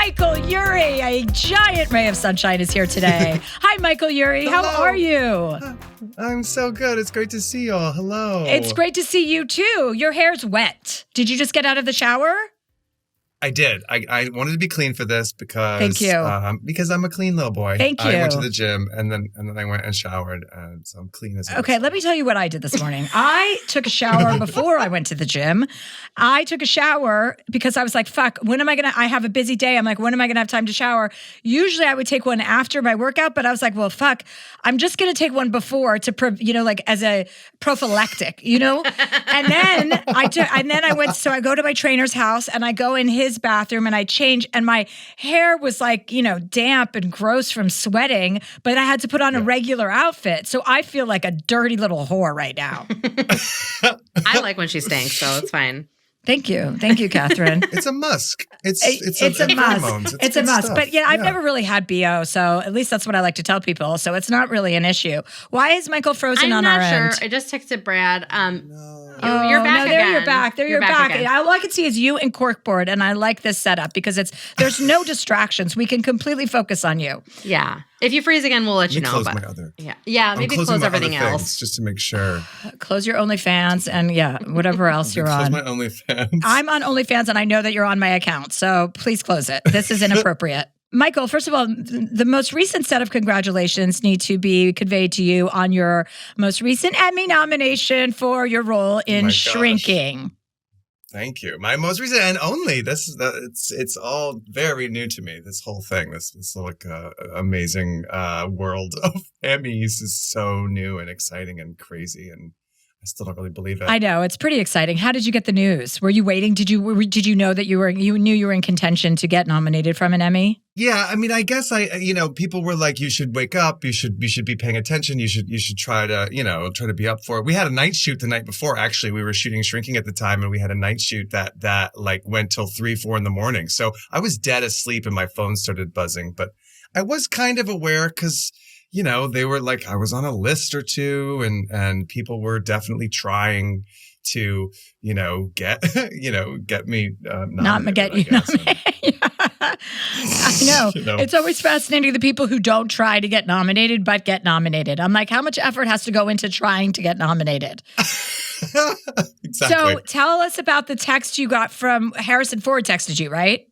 Michael Urie, a giant ray of sunshine, is here today. Hi, Michael Urie. How are you? I'm so good. It's great to see y'all. Hello. It's great to see you, too. Your hair's wet. Did you just get out of the shower? I did. I wanted to be clean for this because Thank you. Because I'm a clean little boy. Thank you. I went to the gym and then I went and showered, and so I'm clean as well. Okay, let me tell you what I did this morning. I took a shower before I went to the gym. I took a shower because I was like, fuck, I have a busy day. I'm like, when am I going to have time to shower? Usually I would take one after my workout, but I was like, well, fuck, I'm just going to take one before to, as a prophylactic, And then I go to my trainer's house and I go in his bathroom and I change, and my hair was like, damp and gross from sweating, but I had to put on a regular outfit. So I feel like a dirty little whore right now. I like when she stinks, so it's fine. Thank you, Catherine. It's a musk. It's a must. Hormones. It's a must. Stuff. But I've never really had BO, so at least that's what I like to tell people. So it's not really an issue. Why is Michael frozen on our end? I'm not sure. I just texted Brad. No. You're back again. You're back. You're back. Again. All I can see is you and corkboard, and I like this setup because there's no distractions. We can completely focus on you. Yeah. If you freeze again, we'll let you know. Close my other. Yeah. Maybe close everything else just to make sure. Close your OnlyFans and whatever else you're on. Close my OnlyFans. I'm on OnlyFans, and I know that you're on my account, so please close it. This is inappropriate. Michael, first of all, the most recent set of congratulations need to be conveyed to you on your most recent Emmy nomination for your role in Shrinking. Thank you. My most recent and only. It's all very new to me. This whole thing, this amazing world of Emmys is so new and exciting and crazy, and I still don't really believe it. I know, it's pretty exciting. How did you get the news? Were you waiting? Did you know that you knew you were in contention to get nominated from an Emmy? Yeah, I mean, I guess people were like, you should wake up, you should be paying attention, you should try to be up for it. We had a night shoot the night before. Actually, we were shooting Shrinking at the time, and we had a night shoot that went till 3-4 in the morning. So I was dead asleep and my phone started buzzing, but I was kind of aware because they were like, I was on a list or two, and people were definitely trying to, get me nominated. I know. It's always fascinating, the people who don't try to get nominated, but get nominated. I'm like, how much effort has to go into trying to get nominated? Exactly. So tell us about the text you got from Harrison Ford. Texted you, right?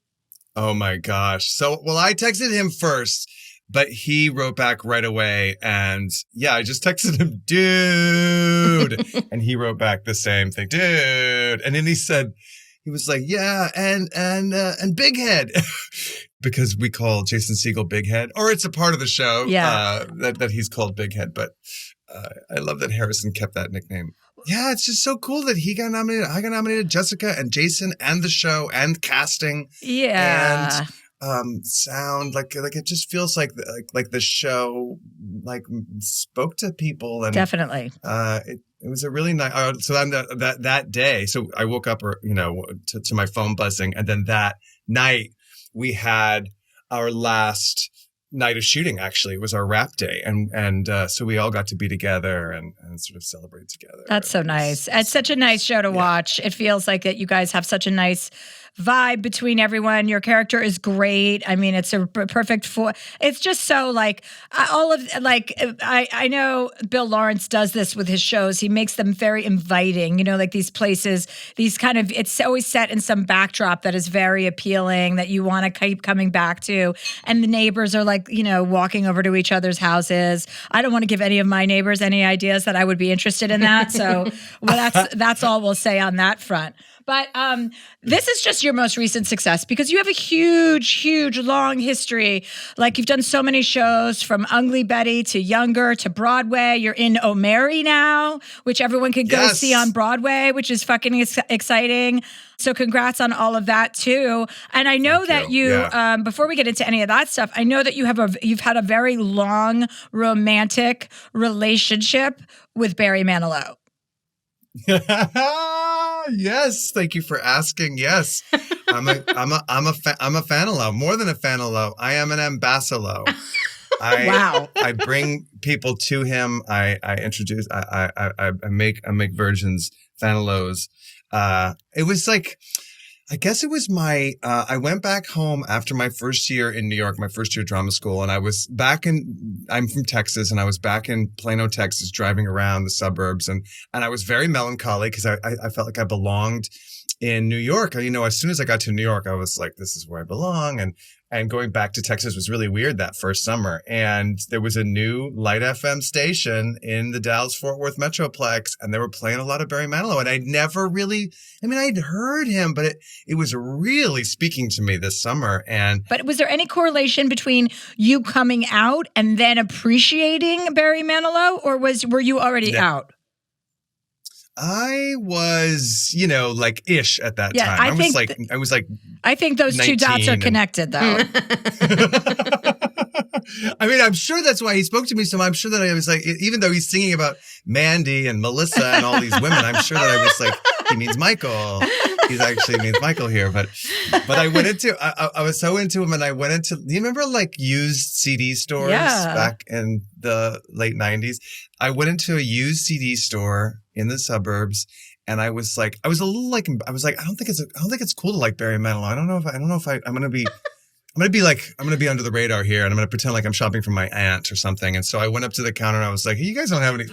Oh my gosh. So, I texted him first, but he wrote back right away, and I just texted him, dude, and he wrote back the same thing, dude, and then he was like, yeah, and Big Head, because we call Jason Segel Big Head, or it's a part of the show, that he's called Big Head, but I love that Harrison kept that nickname. Yeah, it's just so cool that he got nominated. I got nominated, Jessica and Jason and the show and casting. Yeah. And sound like it just feels like the show spoke to people, and definitely it was a really nice. So then that day, so I woke up to my phone buzzing, and then that night we had our last night of shooting. Actually, it was our wrap day, and so we all got to be together and sort of celebrate together. That's so nice. It's such a nice show to watch. It feels like that you guys have such a nice vibe between everyone. Your character is great. I mean, it's a perfect it's just so I know Bill Lawrence does this with his shows. He makes them very inviting, these places, these kind of, it's always set in some backdrop that is very appealing that you want to keep coming back to. And the neighbors are walking over to each other's houses. I don't want to give any of my neighbors any ideas that I would be interested in that. So that's all we'll say on that front. But this is just your most recent success because you have a huge, huge, long history. Like you've done so many shows from Ugly Betty to Younger to Broadway. You're in Oh Mary now, which everyone can go see on Broadway, which is fucking exciting. So congrats on all of that too. And I know that you, before we get into any of that stuff, I know that you've had a very long romantic relationship with Barry Manilow. Yes, thank you for asking. Yes, I'm a Fanilow, more than a Fanilow. I am an Ambassilow. Wow. I bring people to him. I introduce. I make virgins, Fanilows. It was like I guess it was I went back home after my first year in New York, my first year drama school. And I'm from Texas, and I was back in Plano, Texas, driving around the suburbs. And I was very melancholy because I felt like I belonged in New York. As soon as I got to New York, I was like, this is where I belong. And going back to Texas was really weird that first summer. And there was a new Light FM station in the Dallas-Fort Worth Metroplex, and they were playing a lot of Barry Manilow. And I'd heard him, but it was really speaking to me this summer. But was there any correlation between you coming out and then appreciating Barry Manilow, or were you already out? I was, ish at that time. I was like, I think those two dots are connected, though. I'm sure that's why he spoke to me. So I'm sure that I was like, even though he's singing about Mandy and Melissa and all these women, I'm sure that I was like, he means Michael. He's actually means Michael here. But I went into, I was so into him, and I went into, do you remember like used CD stores back in the late 90s? I went into a used CD store in the suburbs, and I was like, I don't think it's cool to like Barry Manilow. I'm going to be under the radar here, and I'm going to pretend like I'm shopping for my aunt or something. And so I went up to the counter, and I was like, hey, you guys don't have any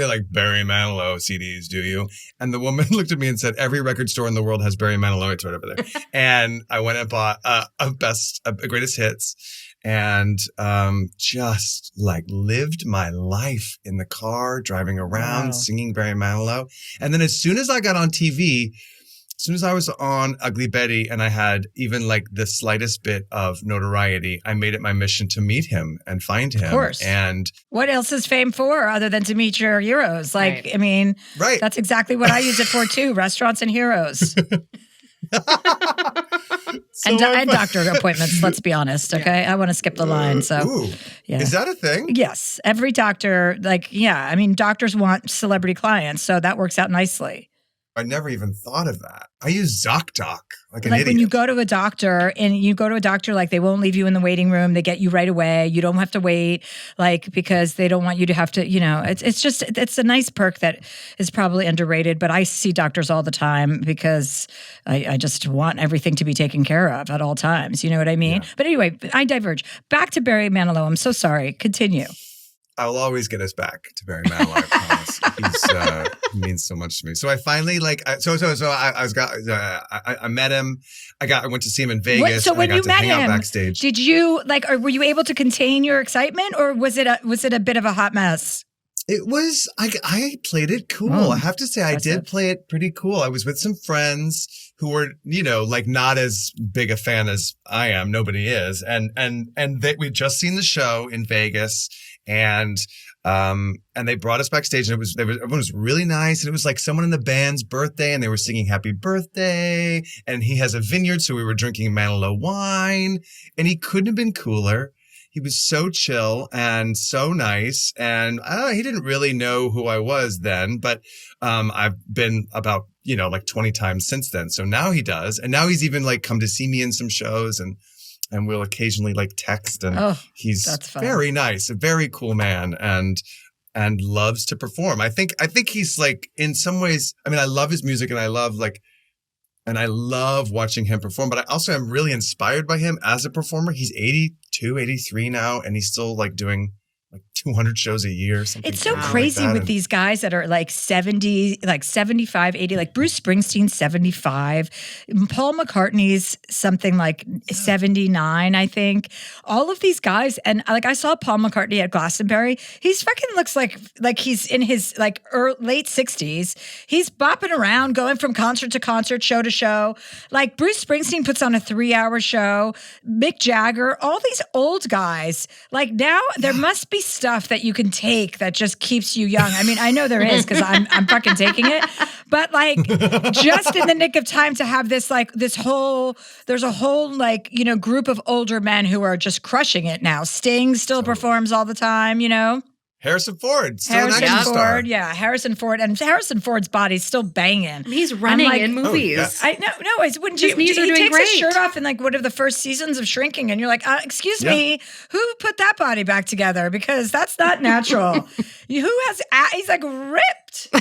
like Barry Manilow CDs, do you? And the woman looked at me and said, every record store in the world has Barry Manilow. It's right over there. And I went and bought a greatest hits, and just like lived my life in the car, driving around, singing Barry Manilow. And then as soon as I got on TV, as soon as I was on Ugly Betty and I had even like the slightest bit of notoriety, I made it my mission to meet him and find him. Of course. And what else is fame for other than to meet your heroes? Like, Right. Right. That's exactly what I use it for too. Restaurants and heroes. And doctor appointments, let's be honest, okay? I want to skip the line, so. Yeah. Is that a thing? Yes. Every doctor, doctors want celebrity clients, so that works out nicely. I never even thought of that. I use ZocDoc like an idiot. When you go to a doctor like they won't leave you in the waiting room. They get you right away. You don't have to wait because they don't want you to have to, it's a nice perk that is probably underrated. But I see doctors all the time because I just want everything to be taken care of at all times. You know what I mean? Yeah. But anyway, I diverge. Back to Barry Manilow. I'm so sorry. Continue. I'll always get us back to Barry Manilow, I promise. He means so much to me. So I finally I met him. I went to see him in Vegas. So when and I got you to met hang him, out backstage. Did you or were you able to contain your excitement, or was it a bit of a hot mess? It was, I played it cool. I have to say, I did play it pretty cool. I was with some friends who were, not as big a fan as I am. Nobody is. And we'd just seen the show in Vegas, and they brought us backstage, and everyone was really nice. And it was like someone in the band's birthday, and they were singing happy birthday. And he has a vineyard, so we were drinking Manilow wine, and he couldn't have been cooler. He was so chill and so nice. And he didn't really know who I was then, but I've been about, 20 times since then. So now he does. And now he's even come to see me in some shows, and we'll occasionally text. And he's very nice, a very cool man, and loves to perform. I think he's in some ways, I love his music, and I love and I love watching him perform, but I also am really inspired by him as a performer. He's 82, 83 now, and he's still doing 200 shows a year or something. It's so crazy with these guys that are 70, 75, 80, Bruce Springsteen, 75. Paul McCartney's something 79, I think. All of these guys. And I saw Paul McCartney at Glastonbury. He's fucking looks like he's in his late 60s. He's bopping around, going from concert to concert, show to show. Bruce Springsteen puts on a 3-hour show. Mick Jagger, all these old guys. Now there must be stuff that you can take that just keeps you young. I know there is, because I'm fucking taking it. But just in the nick of time to have this there's a whole group of older men who are just crushing it now. Sting still performs all the time, Harrison Ford, still an action star. Yeah, Harrison Ford, and Harrison Ford's body's still banging. He's running in movies. Oh, yeah. I know. No, wouldn't you? His knees are he doing takes great. his shirt off in one of the first seasons of Shrinking, and you're like, excuse me, who put that body back together? Because that's not natural. Who has? He's ripped.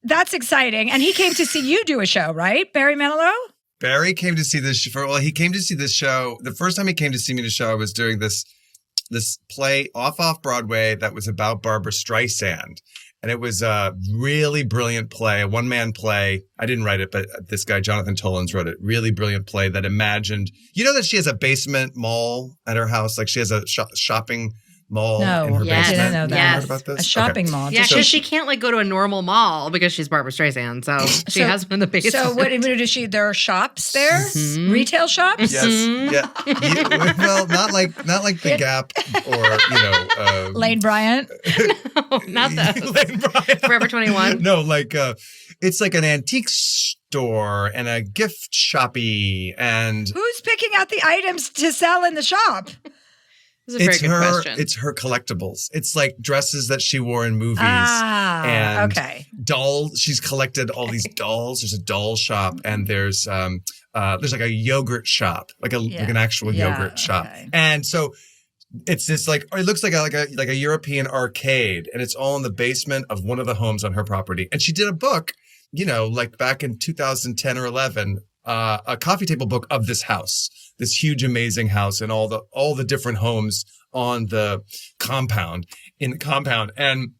That's exciting. And he came to see you do a show, right, Barry Manilow? Barry came to see this show. Well, he came to see this show. The first time he came to see me to show, I was doing this play off Broadway that was about Barbra Streisand. And it was a really brilliant play, a one-man play. I didn't write it, but this guy, Jonathan Tollins, wrote it. Really brilliant play that imagined, you know that she has a basement mall at her house? Like she has a shopping mall in her basement. I didn't know that. Yes. Heard about this? A shopping mall. Yeah, because she can't like go to a normal mall because she's Barbra Streisand. So she has been in the basement. So what does she? There are shops there, retail shops. Yes. Yeah. Well, not like the Gap or Lane Bryant. No, not that. Lane Bryant. Forever 21. No, like it's like an antique store and a gift shoppy and Who's picking out the items to sell in the shop? This is a very good question. It's her collectibles. It's like dresses that she wore in movies. And dolls. She's collected all these dolls. There's a doll shop and there's like a yogurt shop, like an actual yogurt shop. And so it's this it looks like a European arcade, and it's all in the basement of one of the homes on her property. And she did a book, like back in 2010 or 11, a coffee table book of this house, this huge, amazing house, and all the different homes on the compound, and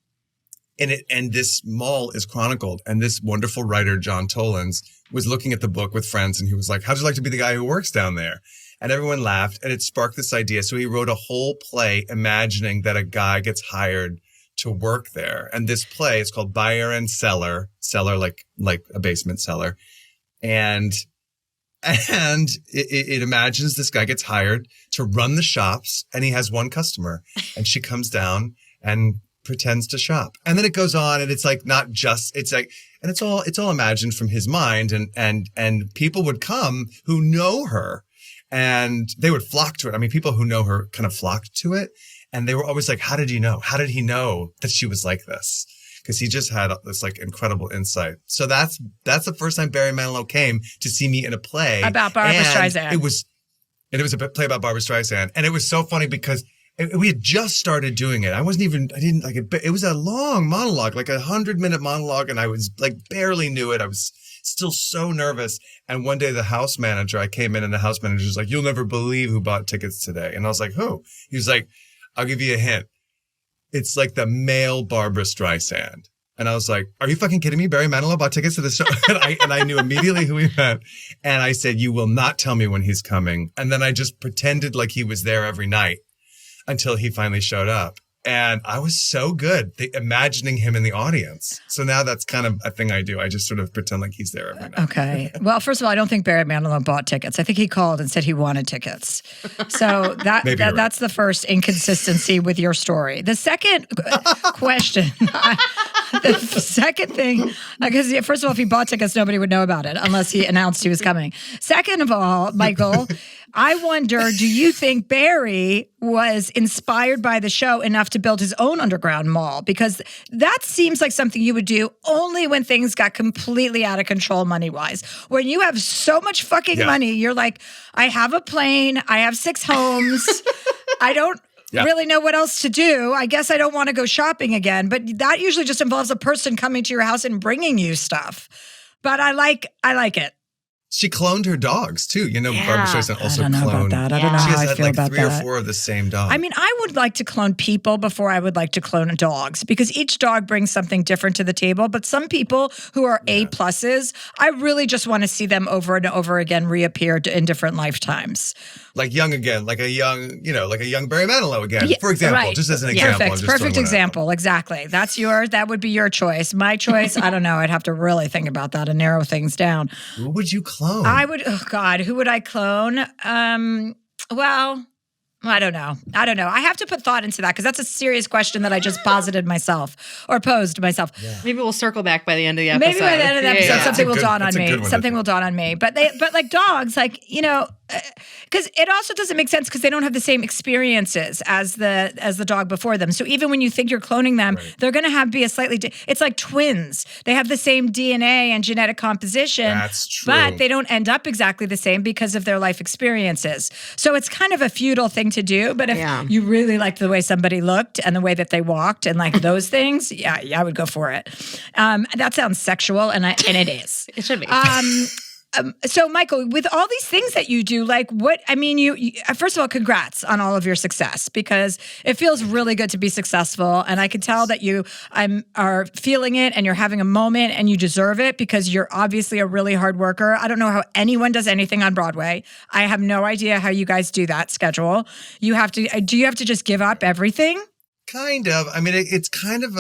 this mall is chronicled. And this wonderful writer, John Tollins, was looking at the book with friends, and he was like, "How'd you like to be the guy who works down there?" And everyone laughed, and it sparked this idea. So he wrote a whole play imagining that a guy gets hired to work there. And this play is called Buyer and Seller like a basement cellar. And it imagines this guy gets hired to run the shops, and he has one customer, and she comes down and pretends to shop. And then it goes on, and it's like not just, it's like, and it's all imagined from his mind, and people would come who know her, and they would flock to it. I mean, people who know her kind of flocked to it, and they were always like, "How did you know? How did he know that she was like this?" Because he just had this incredible insight. So that's the first time Barry Manilow came to see me in a play about Barbra Streisand. It was a play about Barbra Streisand, and it was so funny because we had just started doing it. I didn't like it. It was a long monologue, like 100-minute monologue, and I was barely knew it. I was still so nervous. And one day I came in, and the house manager was like, "You'll never believe who bought tickets today." And I was like, "Who?" He was like, "I'll give you a hint. It's like the male Barbra Streisand." And I was like, "Are you fucking kidding me? Barry Manilow bought tickets to the show?" and I knew immediately who he meant. And I said, "You will not tell me when he's coming." And then I just pretended like he was there every night until he finally showed up. And I was so good imagining him in the audience. So now that's kind of a thing I do. I just sort of pretend like he's there every night. Okay. Well, first of all, I don't think Barry Manilow bought tickets. I think he called and said he wanted tickets. So that's the first inconsistency with your story. The second question, the second thing, because first of all, if he bought tickets, nobody would know about it unless he announced he was coming. Second of all, Michael, I wonder, do you think Barry was inspired by the show enough to build his own underground mall? Because that seems like something you would do only when things got completely out of control money-wise. When you have so much fucking money, you're like, I have a plane, I have 6 homes, I don't really know what else to do. I guess I don't want to go shopping again. But that usually just involves a person coming to your house and bringing you stuff. But I like it. She cloned her dogs too. Barbra Streisand also I don't know cloned. about that. I don't know how I feel about that. She has 3 or 4 of the same dog. I mean, I would like to clone people before I would like to clone dogs because each dog brings something different to the table. But some people who are A+, I really just want to see them over and over again reappear in different lifetimes. Like young again, like a young Barry Manilow again, for example, just as an example. Perfect example. Exactly. That would be your choice. My choice, I don't know. I'd have to really think about that and narrow things down. Who would you clone? Who would I clone? Well, I don't know. I have to put thought into that because that's a serious question that I just posed myself. Yeah. Maybe we'll circle back by the end of the episode. Maybe by the end of the episode, something will dawn on me. Something will dawn on me. But like dogs, because it also doesn't make sense because they don't have the same experiences as the dog before them. So even when you think you're cloning them, they're going to be a slightly. It's like twins. They have the same DNA and genetic composition. That's true. But they don't end up exactly the same because of their life experiences. So it's kind of a futile thing to do. But if you really liked the way somebody looked and the way that they walked and like those things, I would go for it. That sounds sexual, and it is. It should be. So, Michael, with all these things that you do, like you first of all, congrats on all of your success, because it feels really good to be successful. And I can tell that you are feeling it and you're having a moment and you deserve it, because you're obviously a really hard worker. I don't know how anyone does anything on Broadway. I have no idea how you guys do that schedule. Do you have to just give up everything? Kind of. I mean, it's kind of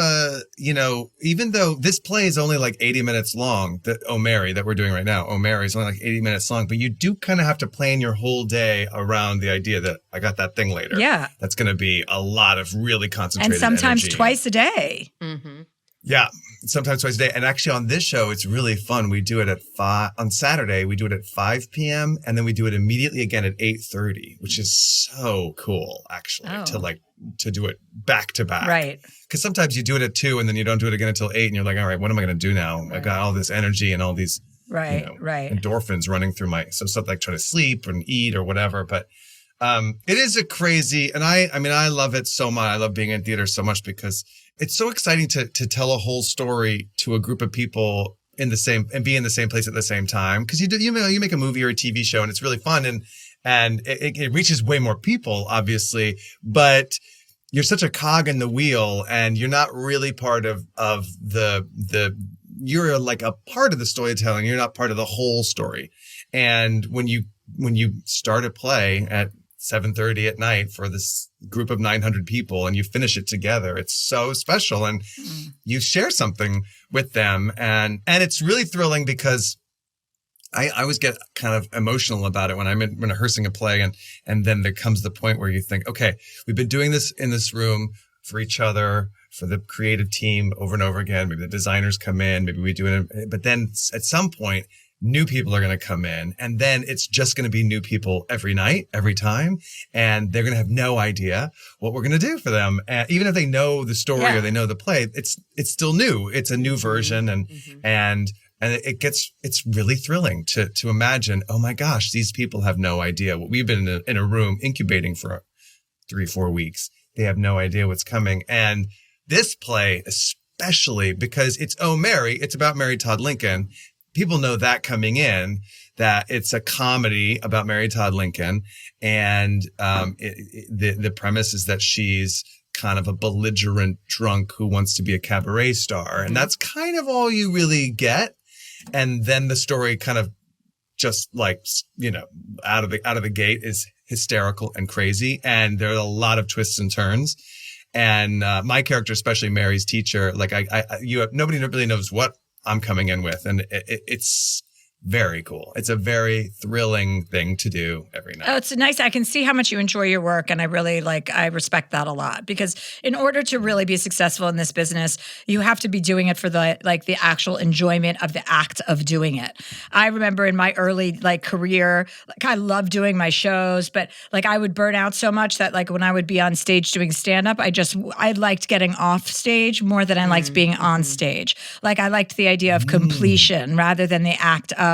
even though this play is only like 80 minutes long, that O'Mary that we're doing right now, O'Mary is only like 80 minutes long, but you do kind of have to plan your whole day around the idea that I got that thing later. Yeah. That's going to be a lot of really concentrated energy. And sometimes energy. Twice a day. Mm-hmm. Yeah, sometimes twice a day. And actually on this show, it's really fun. We do it at on Saturday, we do it at 5 p.m. and then we do it immediately again at 8:30, which is so cool, actually, to do it back to back. Right. Because sometimes you do it at 2 and then you don't do it again until 8 and you're like, all right, what am I going to do now? Right. I got all this energy and all these endorphins running through stuff like trying to sleep and eat or whatever. But it is a crazy, and I love it so much. I love being in theater so much because it's so exciting to tell a whole story to a group of people in the same and be in the same place at the same time. Because you make a movie or a TV show and it's really fun and it reaches way more people, obviously, but you're such a cog in the wheel and you're not really part of you're like a part of the storytelling. You're not part of the whole story. And when you start a play at 7:30 at night for this group of 900 people and you finish it together, it's so special and you share something with them. And it's really thrilling because I always get kind of emotional about it when I'm rehearsing a play and then there comes the point where you think, okay, we've been doing this in this room for each other, for the creative team over and over again. Maybe the designers come in, maybe we do it, but then at some point, new people are going to come in and then it's just going to be new people every night, every time. And they're going to have no idea what we're going to do for them. And even if they know the story or they know the play, it's still new. It's a new version. And it's really thrilling to imagine, oh my gosh, these people have no idea what we've been in a room incubating for 3-4 weeks. They have no idea what's coming. And this play, especially because it's Oh Mary, it's about Mary Todd Lincoln. People know that coming in, that it's a comedy about Mary Todd Lincoln. And the premise is that she's kind of a belligerent drunk who wants to be a cabaret star. And that's kind of all you really get. And then the story kind of just like, out of the gate is hysterical and crazy. And there are a lot of twists and turns. And my character, especially Mary's teacher, like nobody really knows what I'm coming in with. And it's very cool. It's a very thrilling thing to do every night. Oh, it's nice. I can see how much you enjoy your work. And I respect that a lot, because in order to really be successful in this business, you have to be doing it for the actual enjoyment of the act of doing it. I remember in my early career, I loved doing my shows, but I would burn out so much that when I would be on stage doing stand-up, I liked getting off stage more than I liked being on stage. I liked the idea of completion rather than the act of.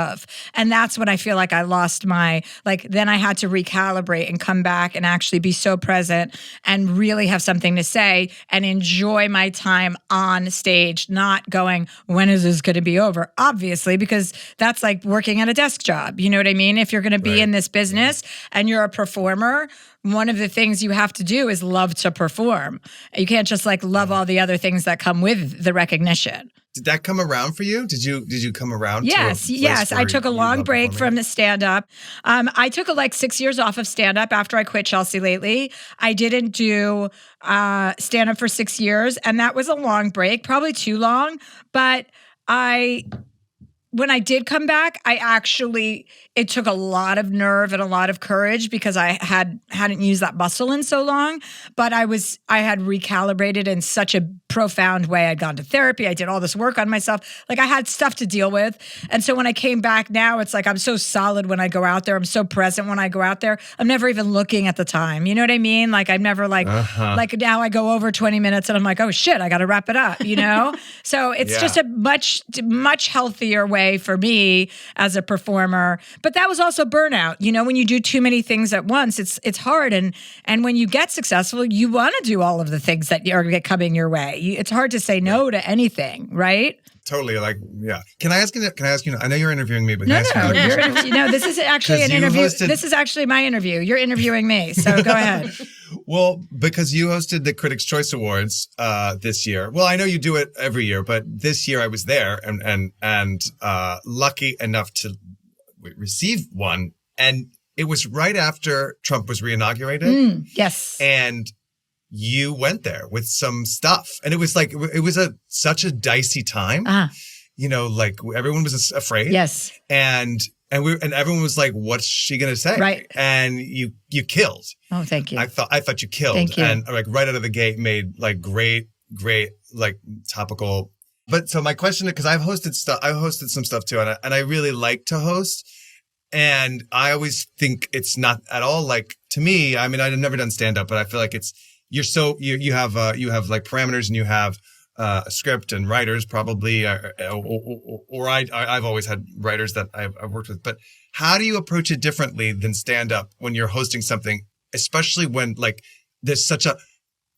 And that's when I feel like I lost my, then I had to recalibrate and come back and actually be so present and really have something to say and enjoy my time on stage, not going, when is this going to be over? Obviously, because that's like working at a desk job. You know what I mean? If you're going to be in this business and you're a performer, one of the things you have to do is love to perform. You can't just love all the other things that come with the recognition. Did that come around for you? Did you come around? Yes. I took a long break from the stand-up. I took 6 years off of stand-up after I quit Chelsea Lately. I didn't do stand-up for 6 years, and that was a long break, probably too long. But when I did come back, it took a lot of nerve and a lot of courage because I hadn't used that muscle in so long, but I had recalibrated in such a profound way. I'd gone to therapy. I did all this work on myself. I had stuff to deal with. And so when I came back now, it's I'm so solid when I go out there. I'm so present when I go out there. I'm never even looking at the time. You know what I mean? I'm never now I go over 20 minutes and I'm like, oh shit, I got to wrap it up, So it's just a much, much healthier way for me as a performer. But that was also burnout. When you do too many things at once, it's hard. And when you get successful, you want to do all of the things that are coming your way. It's hard to say no to anything, right? totally. Like, yeah. Can I ask you? I know you're interviewing me, but No, this is actually 'Cause an you interview. hosted- This is actually my interview. You're interviewing me, so go ahead. Well, because you hosted the Critics' Choice Awards this year. Well, I know you do it every year, but this year I was there and lucky enough to receive one. And it was right after Trump was reinaugurated. Yes. And you went there with some stuff. And it was like, it was such a dicey time. You know, like everyone was afraid. Yes. And everyone was like, what's she going to say? Right. And you killed. Oh, thank you. I thought you killed. Thank you. And like right out of the gate made like great, like topical. But so my question, because I've hosted some stuff too. And I really like to host. And I always think it's not at all like, to me, I mean, I've never done stand up, but I feel like you have like parameters and you have a script and writers probably, or I've always had writers that I've worked with. But how do you approach it differently than stand up when you're hosting something, especially when like there's such a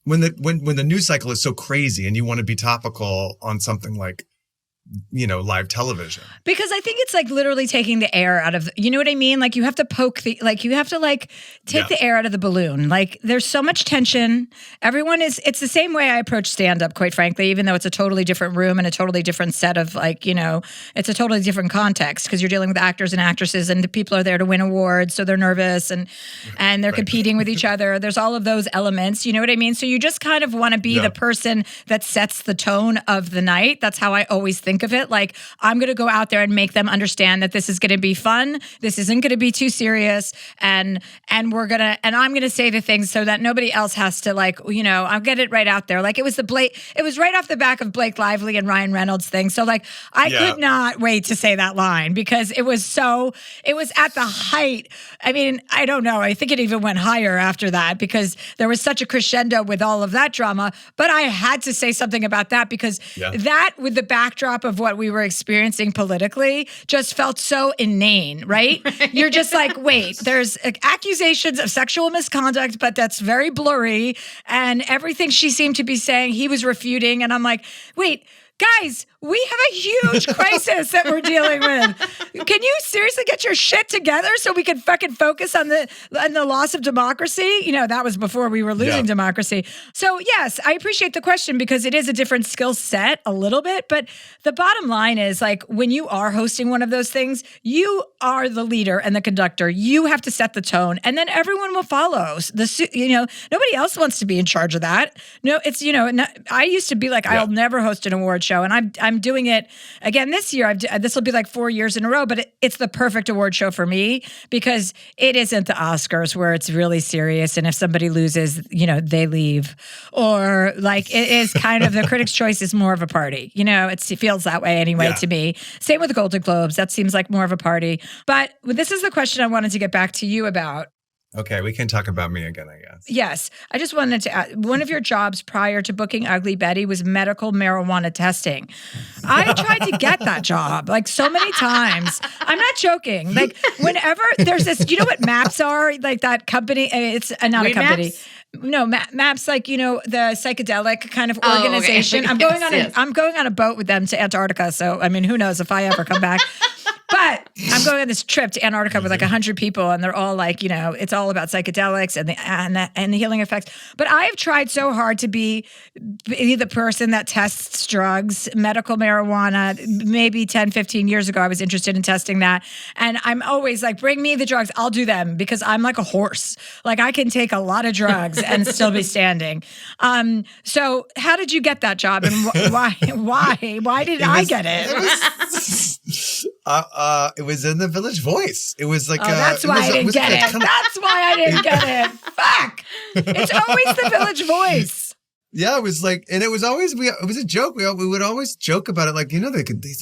when the news cycle is so crazy and you want to be topical on something like, you know, live television? Because I think it's like literally taking the air out of, you know what I mean? Like you have to take the air out of the balloon. Like there's so much tension. It's the same way I approach stand-up, quite frankly, even though it's a totally different room and a totally different set of like, you know, it's a totally different context because you're dealing with actors and actresses and the people are there to win awards. So they're nervous and they're competing with each other. There's all of those elements, you know what I mean? So you just kind of want to be the person that sets the tone of the night. That's how I always think of it. Like I'm going to go out there and make them understand that this is going to be fun. This isn't going to be too serious. And I'm going to say the things so that nobody else has to like, you know, I'll get it right out there. Like it was right off the back of Blake Lively and Ryan Reynolds thing. So like I could not wait to say that line because it was at the height. I mean, I don't know. I think it even went higher after that because there was such a crescendo with all of that drama, but I had to say something about that because that with the backdrop of what we were experiencing politically just felt so inane, right? You're just like, wait, there's accusations of sexual misconduct, but that's very blurry. And everything she seemed to be saying, he was refuting. And I'm like, wait, guys, we have a huge crisis that we're dealing with. Can you seriously get your shit together so we can fucking focus on the loss of democracy? You know, that was before we were losing democracy. So yes, I appreciate the question because it is a different skill set a little bit. But the bottom line is like when you are hosting one of those things, you are the leader and the conductor. You have to set the tone and then everyone will follow. Nobody else wants to be in charge of that. No, it's, I used to be like, I'll never host an award show. And I'm doing it again this year. This will be like 4 years in a row, but it's the perfect award show for me because it isn't the Oscars where it's really serious. And if somebody loses, they leave, or like it is kind of the Critics' Choice is more of a party. It feels that way anyway to me. Same with the Golden Globes. That seems like more of a party. But this is the question I wanted to get back to you about. Okay, we can talk about me again, I guess. Yes. I just wanted to add, one of your jobs prior to booking Ugly Betty was medical marijuana testing. I tried to get that job like so many times. I'm not joking. Like whenever there's this, you know what MAPS are? Like that company, it's not Weed a company. Maps? No, MAPS, like, the psychedelic kind of organization. Okay. I'm going on a boat with them to Antarctica. So, I mean, who knows if I ever come back. But I'm going on this trip to Antarctica with like 100 people, and they're all like, it's all about psychedelics and the healing effects. But I have tried so hard to be the person that tests drugs, medical marijuana. Maybe 10, 15 years ago, I was interested in testing that. And I'm always like, bring me the drugs. I'll do them because I'm like a horse. Like I can take a lot of drugs and still be standing. So how did you get that job, and why did I get it? It was in the Village Voice. It was like that's why I didn't get it. That's why I didn't get it. Fuck! It's always the Village Voice. Yeah, it was like, and it was always it was a joke. We would always joke about it, like they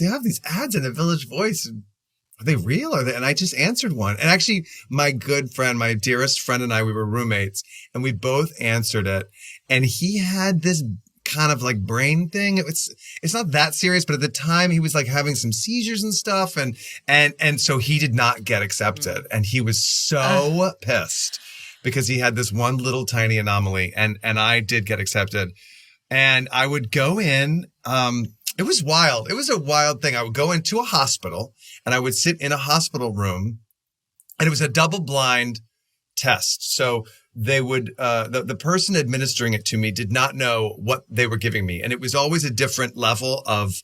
have these ads in the Village Voice. Are they real? And I just answered one. And actually, my good friend, my dearest friend, and I, we were roommates, and we both answered it. And he had this kind of like brain thing. It's not that serious, but at the time he was like having some seizures and stuff, and so he did not get accepted, and he was so pissed because he had this one little tiny anomaly, and I did get accepted, and I would go in It was wild. It was a wild thing. I would go into a hospital and I would sit in a hospital room, and it was a double-blind test. So they would, the person administering it to me did not know what they were giving me. And it was always a different level of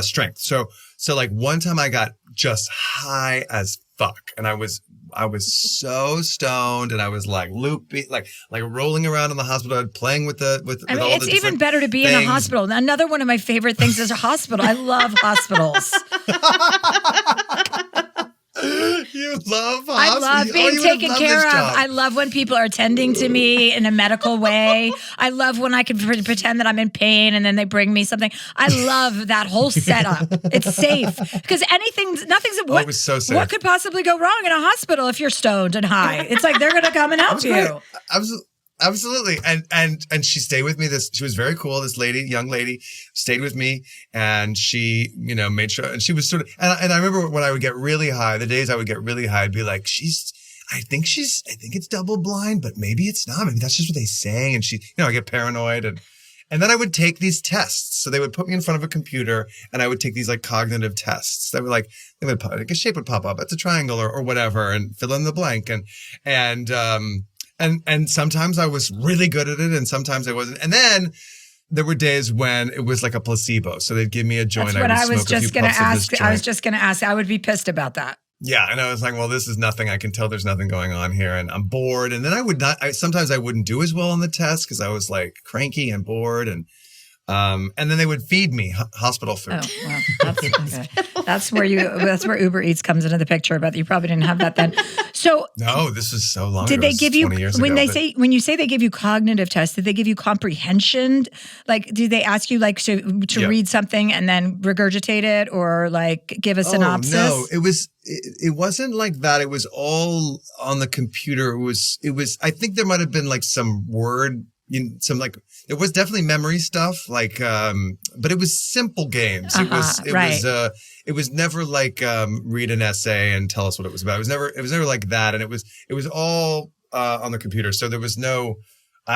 strength. So like one time I got just high as fuck, and I was so stoned, and I was like loopy, like rolling around in the hospital, playing with all it's the even better to be things. in a hospital. Another one of my favorite things is a hospital. I love hospitals. You love hospitals? I love being taken care of. Job. I love when people are attending to me in a medical way. I love when I can pretend that I'm in pain and then they bring me something. I love that whole setup. It's safe because nothing's. It was so safe. What could possibly go wrong in a hospital if you're stoned and high? It's like they're going to come and help you. Absolutely. And she stayed with me. She was very cool. This young lady stayed with me, and she, made sure, and she was sort of, and I remember when I would get really high, the days I would get really high, I'd be like, I think it's double blind, but maybe it's not. Maybe that's just what they say. And she, I get paranoid, and then I would take these tests. So they would put me in front of a computer, and I would take these like cognitive tests that were like a shape would pop up. It's a triangle or whatever, and fill in the blank. And sometimes I was really good at it, and sometimes I wasn't. And then there were days when it was like a placebo. So they'd give me a joint. That's what I was just going to ask. I was just going to ask. I would be pissed about that. Yeah. And I was like, well, this is nothing. I can tell there's nothing going on here, and I'm bored. And then sometimes I wouldn't do as well on the test because I was like cranky and bored. And then they would feed me hospital food. Oh, well, that's okay. That's where Uber Eats comes into the picture, but you probably didn't have that then. So no, this was so long ago. Did they give you 20 years when ago, when you say they give you cognitive tests? Did they give you comprehension? Like, did they ask you like to read something and then regurgitate it, or like give a synopsis? No, it wasn't like that. It was all on the computer. It was. I think there might have been like some word. There was definitely memory stuff, like, but it was simple games. It was never like read an essay and tell us what it was about. It was never like that, and it was all on the computer. So there was no.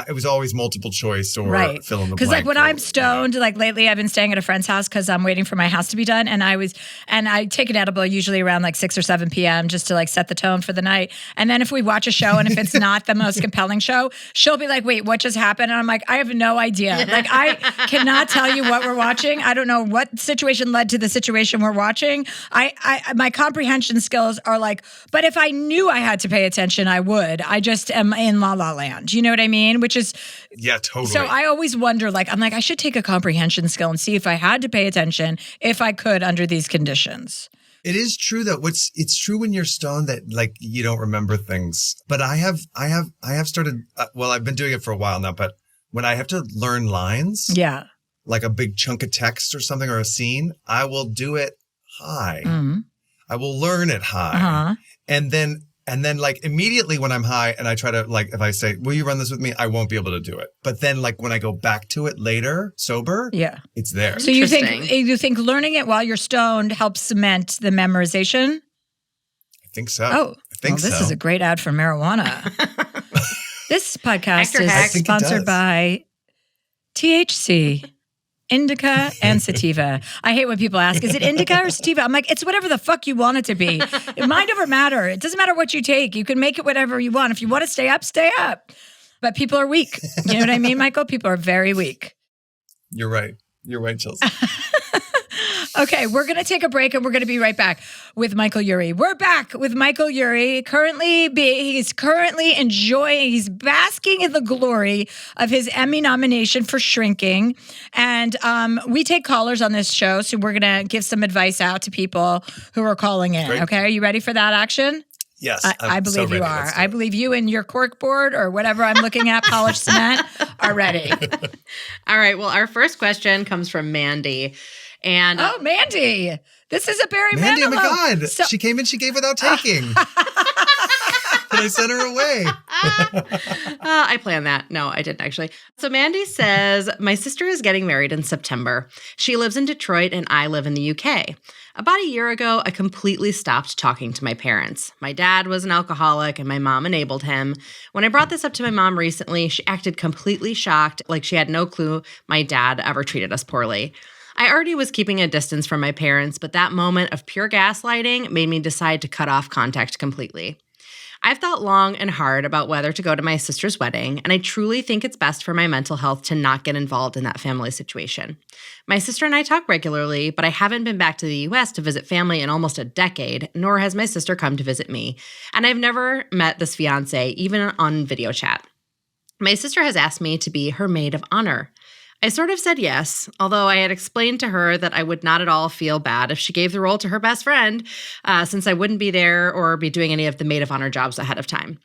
It was always multiple choice or fill in the blank. Because like when I'm stoned, like lately I've been staying at a friend's house because I'm waiting for my house to be done. And I take an edible usually around like 6 or 7 p.m. just to like set the tone for the night. And then if we watch a show and if it's not the most compelling show, she'll be like, wait, what just happened? And I'm like, I have no idea. Like I cannot tell you what we're watching. I don't know what situation led to the situation we're watching. My comprehension skills are like, but if I knew I had to pay attention, I would. I just am in La La Land. You know what I mean? Which is totally. So I always wonder, I'm like, I should take a comprehension skill and see if I had to pay attention, if I could under these conditions. It is true that it's true when you're stoned that like you don't remember things. But I have started. I've been doing it for a while now. But when I have to learn lines, like a big chunk of text or something or a scene, I will do it high. Mm-hmm. I will learn it high, and then like immediately when I'm high and I try to like, if I say, will you run this with me? I won't be able to do it. But then like when I go back to it later, sober, it's there. So you think learning it while you're stoned helps cement the memorization? I think so. Oh, this is a great ad for marijuana. This podcast is sponsored by THC. Indica and sativa. I hate when people ask, is it indica or sativa? I'm like, it's whatever the fuck you want it to be. Mind over matter. It doesn't matter what you take. You can make it whatever you want. If you want to stay up, stay up. But people are weak. You know what I mean, Michael? People are very weak. You're right. You're right, Chelsea. Okay, we're going to take a break and we're going to be right back with Michael Urie. We're back with Michael Urie. He's basking in the glory of his Emmy nomination for Shrinking. And we take callers on this show, so we're going to give some advice out to people who are calling in. Great. Okay, are you ready for that action? Yes. I believe you are. I believe you and your cork board or whatever I'm looking at, polished cement, are ready. All right, well, our first question comes from Mandy. And Mandy. This is a Barry Manilow. Mandy, oh my God. She came in, she gave without taking. And I sent her away. I planned that. No, I didn't actually. So Mandy says, my sister is getting married in September. She lives in Detroit and I live in the UK. About a year ago, I completely stopped talking to my parents. My dad was an alcoholic and my mom enabled him. When I brought this up to my mom recently, she acted completely shocked, like she had no clue my dad ever treated us poorly. I already was keeping a distance from my parents, but that moment of pure gaslighting made me decide to cut off contact completely. I've thought long and hard about whether to go to my sister's wedding, and I truly think it's best for my mental health to not get involved in that family situation. My sister and I talk regularly, but I haven't been back to the U.S. to visit family in almost a decade, nor has my sister come to visit me. And I've never met this fiancé, even on video chat. My sister has asked me to be her maid of honor. I sort of said yes, although I had explained to her that I would not at all feel bad if she gave the role to her best friend, since I wouldn't be there or be doing any of the maid of honor jobs ahead of time.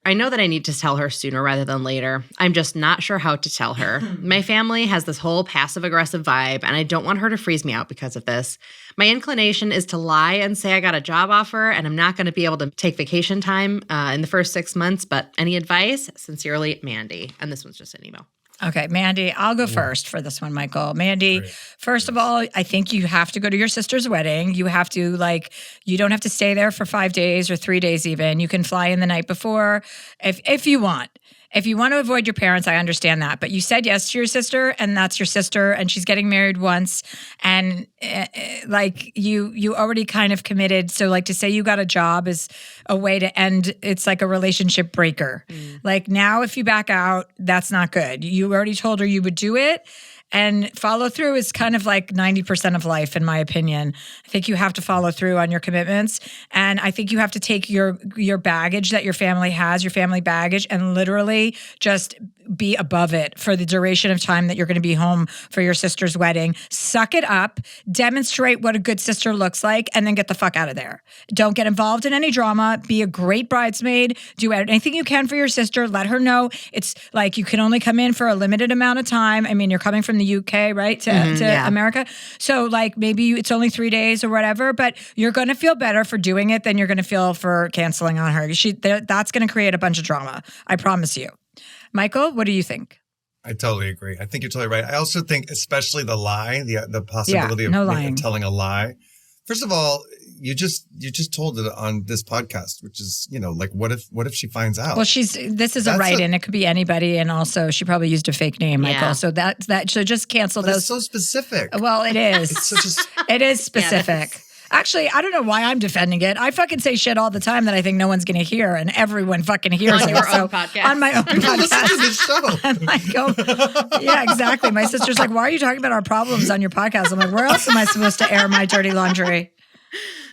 I know that I need to tell her sooner rather than later. I'm just not sure how to tell her. My family has this whole passive-aggressive vibe, and I don't want her to freeze me out because of this. My inclination is to lie and say I got a job offer and I'm not going to be able to take vacation time in the first 6 months, but any advice? Sincerely, Mandy. And this one's just an email. Okay, Mandy, I'll go first for this one, Michael. Mandy, Great. first of all, I think you have to go to your sister's wedding. You have to, you don't have to stay there for 5 days or 3 days even. You can fly in the night before if you want. If you want to avoid your parents, I understand that. But you said yes to your sister, and that's your sister, and she's getting married once. And you already kind of committed. So to say you got a job is a way to end, it's like a relationship breaker. Now if you back out, that's not good. You already told her you would do it. And follow through is kind of like 90% of life, in my opinion. I think you have to follow through on your commitments. And I think you have to take your baggage that your family has, your family baggage, and literally just be above it for the duration of time that you're going to be home for your sister's wedding. Suck it up, demonstrate what a good sister looks like, and then get the fuck out of there. Don't get involved in any drama. Be a great bridesmaid. Do anything you can for your sister. Let her know it's like you can only come in for a limited amount of time. I mean, you're coming from the UK, right, to America. So maybe it's only 3 days or whatever, but you're going to feel better for doing it than you're going to feel for canceling on her. That's going to create a bunch of drama. I promise you. Michael, what do you think? I totally agree. I think you're totally right. I also think, especially the lie, the possibility no of lying. telling a lie. First of all, you just told it on this podcast, which is, what if she finds out? Well, this is a write-in. It could be anybody, and also she probably used a fake name, Michael. Yeah. So so just cancel those. It's so specific. Well, it is. It's such It is specific. Yeah, Actually, I don't know why I'm defending it. I fucking say shit all the time that I think no one's going to hear, and everyone fucking hears On it. your own podcast. On my own Listen to podcast. this show. I'm like, yeah, exactly. My sister's like, why are you talking about our problems on your podcast? I'm like, where else am I supposed to air my dirty laundry?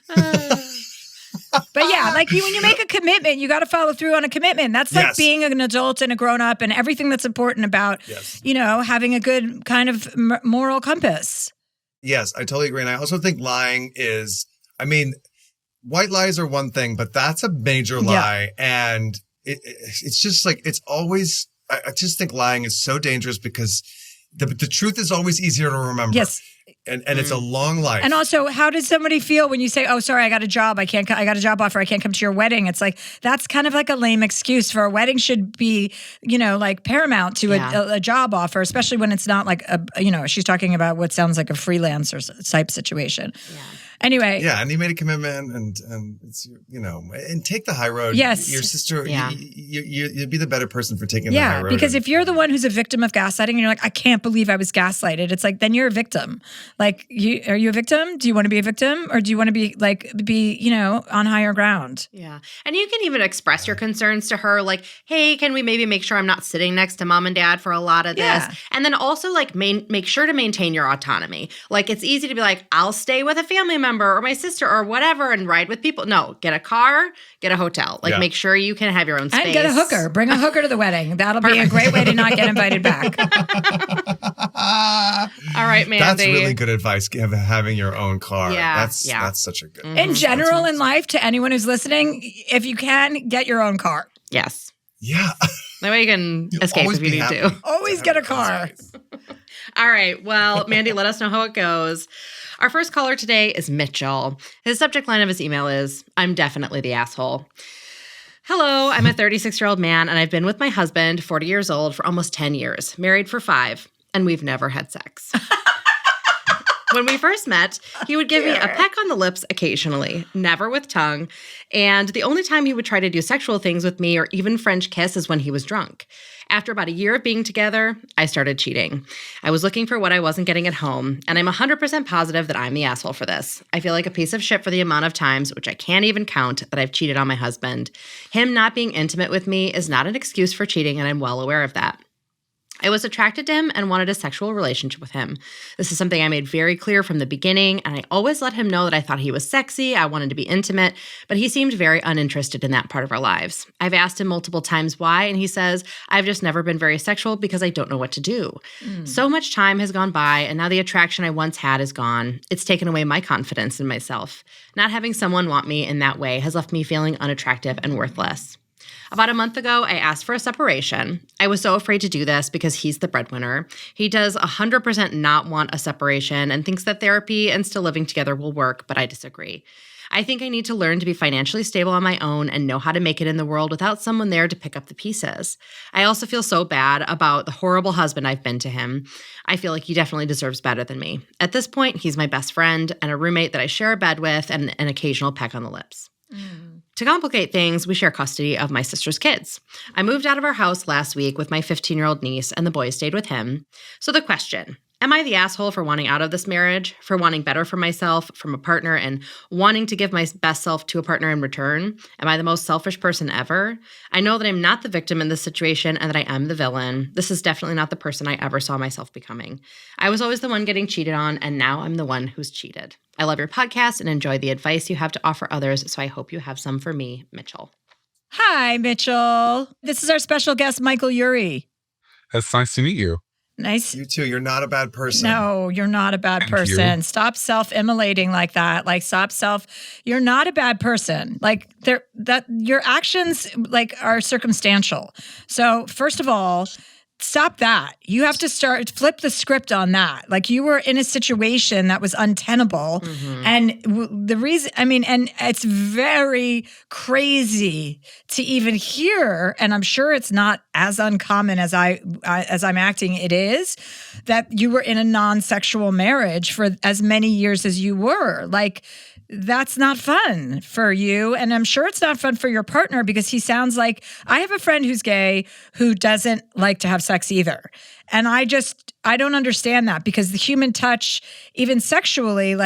But yeah, when you make a commitment, you got to follow through on a commitment. That's like being an adult and a grown up and everything that's important about, having a good kind of moral compass. Yes, I totally agree. And I also think lying is, white lies are one thing, but that's a major lie. Yeah. And it's just it's always, I just think lying is so dangerous because the truth is always easier to remember. Yes. And it's a long life. And also, how does somebody feel when you say, "Oh, sorry, I got a job. I got a job offer. I can't come to your wedding"? It's like that's kind of like a lame excuse for a wedding. Should be, paramount to a job offer, especially when it's not like she's talking about what sounds like a freelancer type situation. Yeah. Anyway. Yeah, and you made a commitment, and it's and take the high road. Yes, your sister. Yeah. You'd be the better person for taking the high road. Yeah, because if you're the one who's a victim of gaslighting, and you're like, I can't believe I was gaslighted. It's like then you're a victim. Are you a victim? Do you want to be a victim, or do you want to be on higher ground? Yeah, and you can even express your concerns to her, like, hey, can we maybe make sure I'm not sitting next to mom and dad for a lot of this, and then also make sure to maintain your autonomy. Like it's easy to be like, I'll stay with a family member or my sister or whatever and ride with people. No, get a car, get a hotel. Make sure you can have your own space. And get a hooker. Bring a hooker to the wedding. That'll be a great way to not get invited back. All right, Mandy. That's really good advice, having your own car. Yeah. That's such a good In general in life, to anyone who's listening, if you can, get your own car. Yes. Yeah. That way you can escape if you need to. Always get a car. All right. Well, Mandy, let us know how it goes. Our first caller today is Mitchell. His subject line of his email is, I'm definitely the asshole. Hello, I'm a 36-year-old man, and I've been with my husband, 40 years old, for almost 10 years, married for 5, and we've never had sex. When we first met, he would give me a peck on the lips occasionally, never with tongue. And the only time he would try to do sexual things with me or even French kiss is when he was drunk. After about a year of being together, I started cheating. I was looking for what I wasn't getting at home, and I'm 100% positive that I'm the asshole for this. I feel like a piece of shit for the amount of times, which I can't even count, that I've cheated on my husband. Him not being intimate with me is not an excuse for cheating, and I'm well aware of that. I was attracted to him and wanted a sexual relationship with him. This is something I made very clear from the beginning, and I always let him know that I thought he was sexy, I wanted to be intimate, but he seemed very uninterested in that part of our lives. I've asked him multiple times why, and he says, I've just never been very sexual because I don't know what to do. So much time has gone by, and now the attraction I once had is gone. It's taken away my confidence in myself. Not having someone want me in that way has left me feeling unattractive and worthless. About a month ago, I asked for a separation. I was so afraid to do this because he's the breadwinner. He does 100% not want a separation and thinks that therapy and still living together will work, but I disagree. I think I need to learn to be financially stable on my own and know how to make it in the world without someone there to pick up the pieces. I also feel so bad about the horrible husband I've been to him. I feel like he definitely deserves better than me. At this point, he's my best friend and a roommate that I share a bed with and an occasional peck on the lips. To complicate things, we share custody of my sister's kids. I moved out of our house last week with my 15-year-old niece, and the boys stayed with him. So the question, am I the asshole for wanting out of this marriage, for wanting better for myself from a partner, and wanting to give my best self to a partner in return? Am I the most selfish person ever? I know that I'm not the victim in this situation and that I am the villain. This is definitely not the person I ever saw myself becoming. I was always the one getting cheated on, and now I'm the one who's cheated. I love your podcast and enjoy the advice you have to offer others, so I hope you have some for me, Mitchell. Hi, Mitchell. This is our special guest, Michael Urie. It's nice to meet you. Nice. You too. You're not a bad person. No, you're not a bad Thank person. you. Stop self-immolating like that. You're not a bad person. That your actions are circumstantial. So first of all, stop that. You have to flip the script on that. You were in a situation that was untenable. And the reason, and it's very crazy to even hear, and I'm sure it's not as uncommon as I'm acting it is, that you were in a non-sexual marriage for as many years as you were. That's not fun for you. And I'm sure it's not fun for your partner because he sounds like, I have a friend who's gay who doesn't like to have sex either. And I don't understand that because the human touch, even sexually,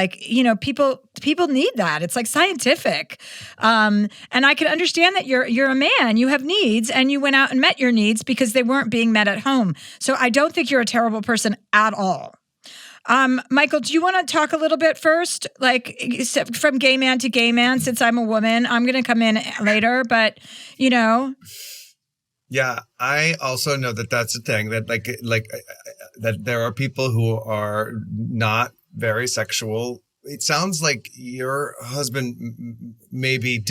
people need that. It's scientific. And I can understand that you're a man, you have needs, and you went out and met your needs because they weren't being met at home. So I don't think you're a terrible person at all. Michael, do you want to talk a little bit first? From gay man to gay man, since I'm a woman, I'm going to come in later, but Yeah, I also know that that's a thing that that there are people who are not very sexual. It sounds like your husband maybe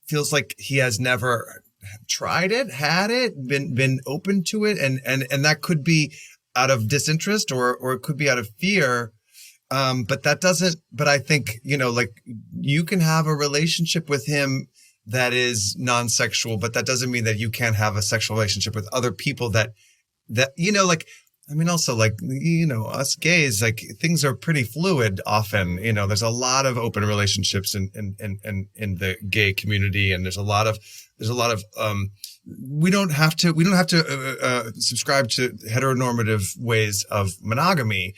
feels like he has never tried it, had it, been open to it. And that could be out of disinterest or it could be out of fear. But I think, you can have a relationship with him that is non-sexual, but that doesn't mean that you can't have a sexual relationship with other people us gays, things are pretty fluid often. There's a lot of open relationships in the gay community, and there's a lot of we don't have to subscribe to heteronormative ways of monogamy.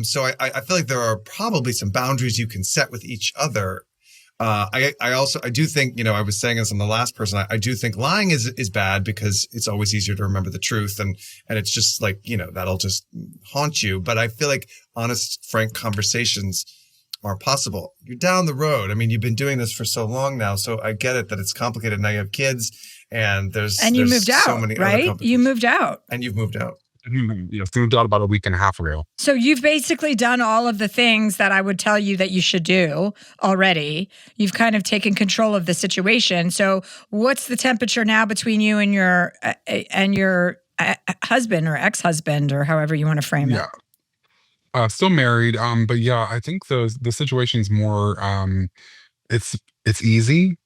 So I feel like there are probably some boundaries you can set with each other. I do think, I was saying this on the last person, I do think lying is bad because it's always easier to remember the truth. And it's just that'll just haunt you. But I feel like honest, frank conversations are possible. You're down the road. You've been doing this for so long now. So I get it that it's complicated. Now you have kids and you moved out, so many right? You moved out. And you've moved out. Yes, moved out about a week and a half ago. So you've basically done all of the things that I would tell you that you should do already. You've kind of taken control of the situation. So what's the temperature now between you and your husband or ex-husband or however you want to frame it? Yeah. Still married. But yeah, I think the situation's more it's easy.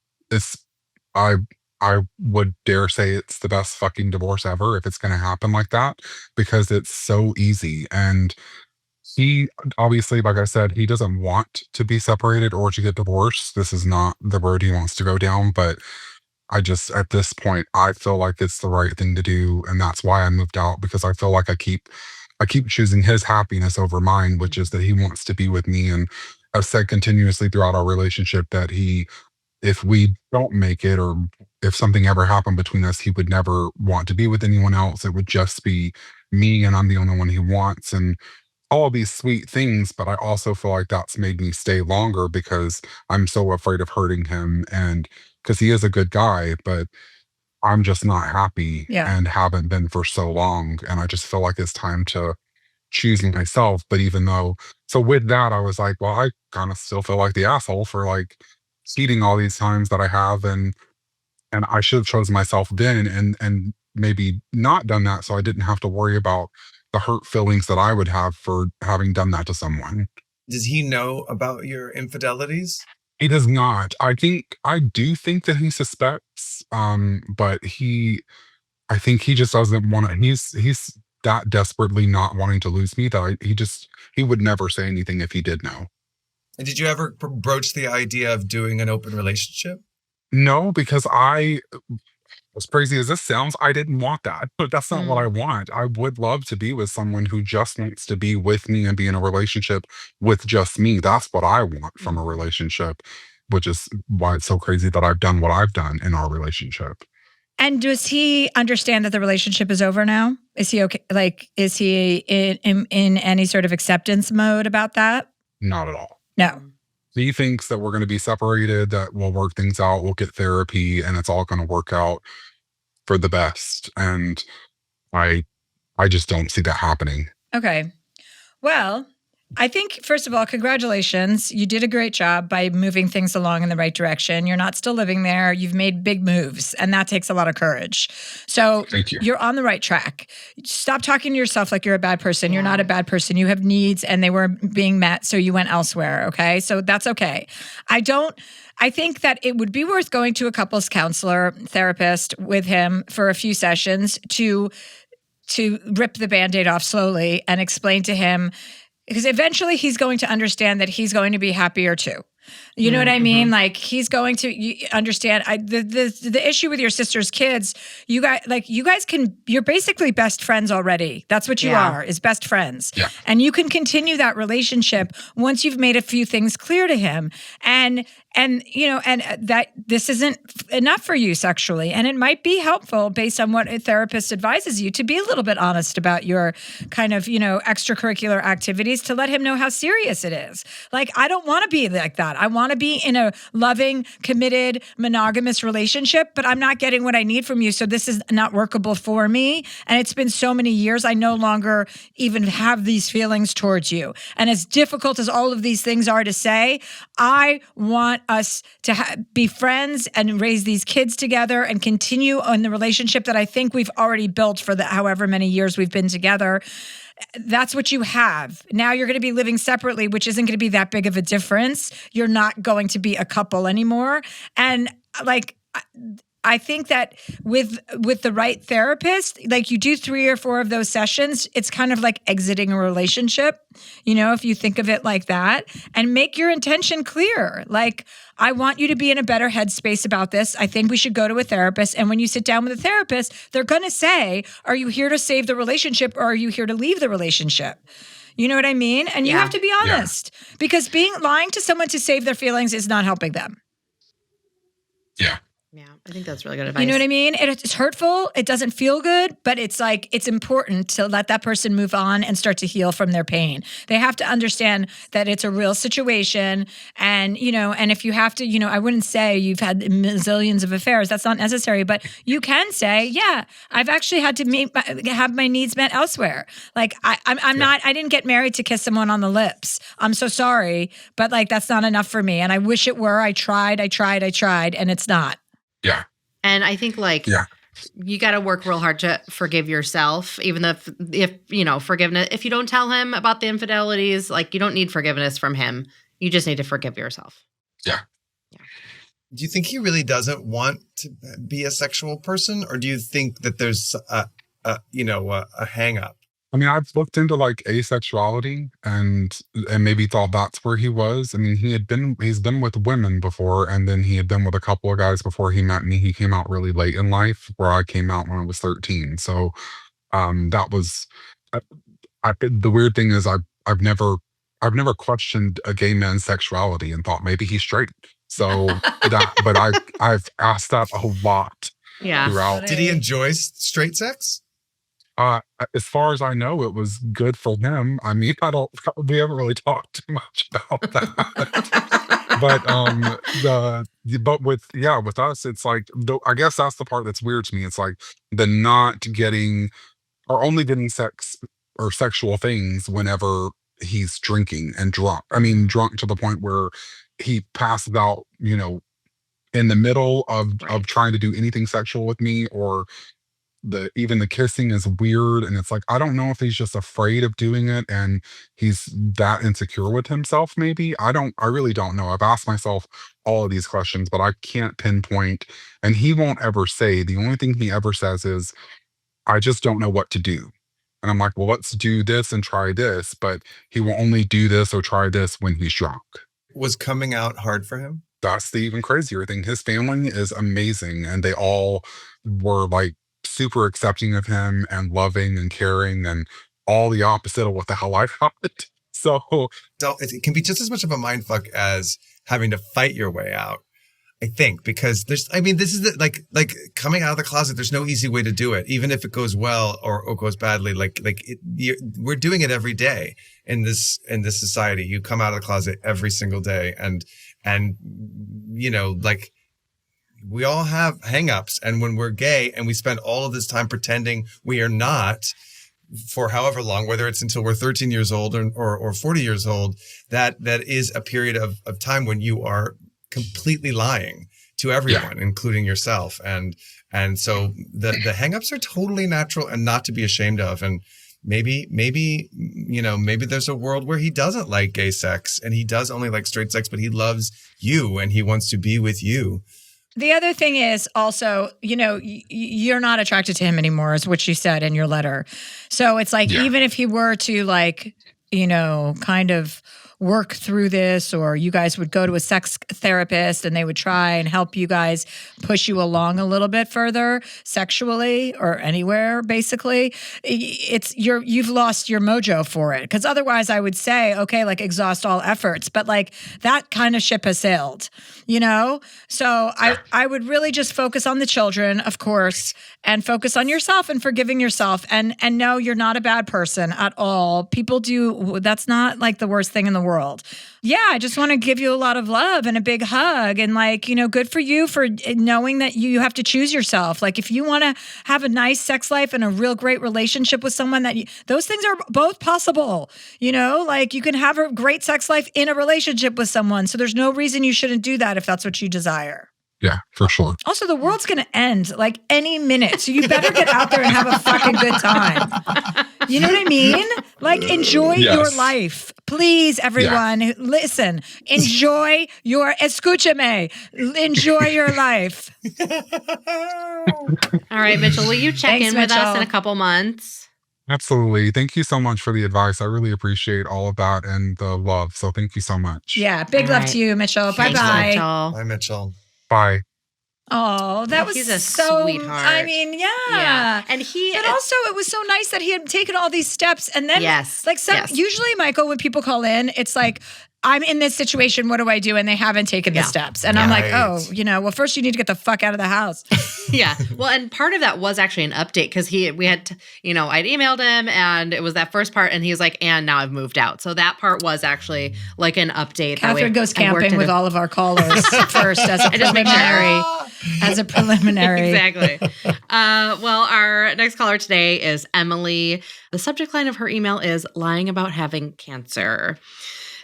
I would dare say it's the best fucking divorce ever if it's going to happen like that, because it's so easy. And He obviously, like I said, he doesn't want to be separated or to get divorced. This is not the road he wants to go down. But I just, at this point, I feel like it's the right thing to do. And that's why I moved out, because I feel like I keep choosing his happiness over mine, which is that he wants to be with me. And I've said continuously throughout our relationship that if we don't make it, or if something ever happened between us, he would never want to be with anyone else. It would just be me, and I'm the only one he wants. And all these sweet things, but I also feel like that's made me stay longer because I'm so afraid of hurting him, and because he is a good guy, but I'm just not happy Yeah. and haven't been for so long. And I just feel like it's time to choose myself. But even though, so with that, I was like, well, I kind of still feel like the asshole for like cheating all these times that I have. And I should have chosen myself then, and maybe not done that, so I didn't have to worry about the hurt feelings that I would have for having done that to someone. Does he know about your infidelities? He does not. I do think that he suspects, but I think he just doesn't want to. He's that desperately not wanting to lose me that he would never say anything if he did know. And did you ever broach the idea of doing an open relationship? No, because as crazy as this sounds, I didn't want that. But that's not what I want. I would love to be with someone who just wants to be with me and be in a relationship with just me. That's what I want from a relationship, which is why it's so crazy that I've done what I've done in our relationship. And does he understand that the relationship is over now? Is he okay? Like, is he in any sort of acceptance mode about that? Not at all. No. He thinks that we're going to be separated, that we'll work things out, we'll get therapy, and it's all going to work out for the best. And I just don't see that happening. Okay. Well, I think, first of all, congratulations. You did a great job by moving things along in the right direction. You're not still living there. You've made big moves, and that takes a lot of courage. So Thank you. You're on the right track. Stop talking to yourself like you're a bad person. You're not a bad person. You have needs, and they were being met, so you went elsewhere, okay? So that's okay. I think that it would be worth going to a couples counselor, therapist with him for a few sessions to rip the Band-Aid off slowly and explain to him, because eventually he's going to understand that he's going to be happier too. You know what I mean? Like, he's going to understand. The issue with your sister's kids, you guys you're basically best friends already. That's what you are, is best friends. Yeah. And you can continue that relationship once you've made a few things clear to him. And that this isn't enough for you sexually. And it might be helpful, based on what a therapist advises you, to be a little bit honest about your kind of, extracurricular activities, to let him know how serious it is. Like, I don't want to be like that. I want to be in a loving, committed, monogamous relationship, but I'm not getting what I need from you. So this is not workable for me. And it's been so many years, I no longer even have these feelings towards you. And as difficult as all of these things are to say, I want us to be friends and raise these kids together and continue on the relationship that I think we've already built for the however many years we've been together. That's what you have. Now you're going to be living separately, which isn't going to be that big of a difference. You're not going to be a couple anymore. And I think that with the right therapist, like, you do 3 or 4 of those sessions, it's kind of like exiting a relationship, if you think of it like that, and make your intention clear. Like, I want you to be in a better headspace about this. I think we should go to a therapist. And when you sit down with a therapist, they're going to say, are you here to save the relationship, or are you here to leave the relationship? You know what I mean? And you have to be honest, because lying to someone to save their feelings is not helping them. Yeah. Yeah, I think that's really good advice. You know what I mean? It's hurtful. It doesn't feel good, but it's like, it's important to let that person move on and start to heal from their pain. They have to understand that it's a real situation. And, and if you have to, I wouldn't say you've had zillions of affairs. That's not necessary. But you can say, yeah, I've actually had to have my needs met elsewhere. Like, I didn't get married to kiss someone on the lips. I'm so sorry, but like, that's not enough for me. And I wish it were. I tried, and it's not. Yeah. And I think you got to work real hard to forgive yourself, even if forgiveness, if you don't tell him about the infidelities, like, you don't need forgiveness from him. You just need to forgive yourself. Yeah. Do you think he really doesn't want to be a sexual person, or do you think that there's a hang up? I mean, I've looked into like asexuality and maybe thought that's where he was. I mean, he's been with women before, and then he had been with a couple of guys before he met me. He came out really late in life, where I came out when I was 13. So that was I, the weird thing is I've never questioned a gay man's sexuality and thought maybe he's straight. So but I've asked that a lot Yeah. throughout. Did he enjoy straight sex? As far as I know, it was good for him. I mean, we haven't really talked too much about that. But with us, it's like, I guess that's the part that's weird to me. It's like the not getting or only getting sex or sexual things whenever he's drinking and drunk. I mean, drunk to the point where he passes out, in the middle of trying to do anything sexual with me, or even the kissing is weird, and it's like I don't know if he's just afraid of doing it and he's that insecure with himself. Maybe I really don't know. I've asked myself all of these questions, but I can't pinpoint. And he won't ever say. The only thing he ever says is, I just don't know what to do. And I'm like, well, let's do this and try this, but he will only do this or try this when he's drunk. Was coming out hard for him? That's the even crazier thing. His family is amazing, and they all were like super accepting of him and loving and caring, and all the opposite of what the hell I thought. So it can be just as much of a mindfuck as having to fight your way out, I think, because this is like coming out of the closet. There's no easy way to do it, even if it goes well or goes badly. We're doing it every day in this society. You come out of the closet every single day, and we all have hangups. And when we're gay and we spend all of this time pretending we are not for however long, whether it's until we're 13 years old or 40 years old, that is a period of time when you are completely lying to everyone, including yourself. And so the hangups are totally natural and not to be ashamed of. And maybe there's a world where he doesn't like gay sex and he does only like straight sex, but he loves you and he wants to be with you. The other thing is also, you're not attracted to him anymore, is what you said in your letter. So it's like, even if he were to kind of work through this, or you guys would go to a sex therapist and they would try and help you guys push you along a little bit further sexually or anywhere, basically, you've lost your mojo for it. Because otherwise I would say, okay, exhaust all efforts, but that kind of ship has sailed, So I would really just focus on the children, of course, and focus on yourself and forgiving yourself. And no, you're not a bad person at all. People do. That's not the worst thing in the world. Yeah, I just want to give you a lot of love and a big hug, and good for you for knowing that you have to choose yourself. If you want to have a nice sex life and a real great relationship with someone, those things are both possible. You can have a great sex life in a relationship with someone. So there's no reason you shouldn't do that if that's what you desire. Yeah, for sure. Also, the world's going to end any minute. So you better get out there and have a fucking good time. You know what I mean? Enjoy your life. Please, everyone, listen. Enjoy escúchame. Enjoy your life. All right, Mitchell, will you check in with us in a couple months? Absolutely. Thank you so much for the advice. I really appreciate all of that and the love. So thank you so much. Yeah, big love to you, Mitchell. Bye-bye. Mitchell. Bye, Mitchell. Bye. Oh, that was he's a so sweetheart. I mean, And but also it was so nice that he had taken all these steps, and then usually, Michael, when people call in, it's like, I'm in this situation, what do I do? And they haven't taken the steps. And I'm like, well, first you need to get the fuck out of the house. Yeah. Well, and part of that was actually an update because I'd emailed him and it was that first part and he was like, and now I've moved out. So that part was actually an update. Catherine goes camping with all of our callers first as a preliminary. As a preliminary. Exactly. Well, our next caller today is Emily. The subject line of her email is lying about having cancer.